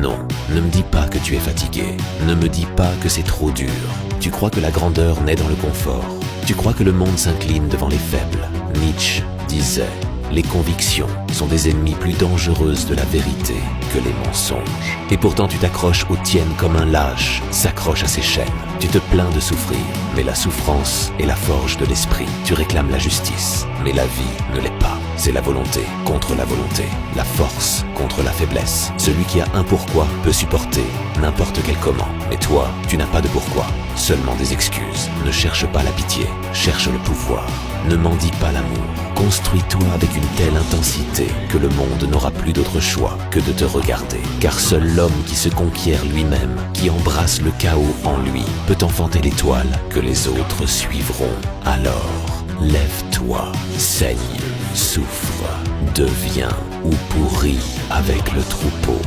Non, ne me dis pas que tu es fatigué. Ne me dis pas que c'est trop dur. Tu crois que la grandeur naît dans le confort. Tu crois que le monde s'incline devant les faibles. Nietzsche disait: les convictions sont des ennemies plus dangereuses de la vérité que les mensonges. Et pourtant tu t'accroches aux tiennes comme un lâche s'accroche à ses chaînes. Tu te plains de souffrir, mais la souffrance est la forge de l'esprit. Tu réclames la justice, mais la vie ne l'est pas. C'est la volonté contre la volonté, la force contre la faiblesse. Celui qui a un pourquoi peut supporter n'importe quel comment. Mais toi, tu n'as pas de pourquoi, seulement des excuses. Ne cherche pas la pitié, cherche le pouvoir. Ne mendie pas l'amour. Construis-toi avec une telle intensité que le monde n'aura plus d'autre choix que de te regarder. Car seul l'homme qui se conquiert lui-même, qui embrasse le chaos en lui, peut enfanter l'étoile que les autres suivront. Alors, lève-toi, saigne, souffre, deviens ou pourris avec le troupeau.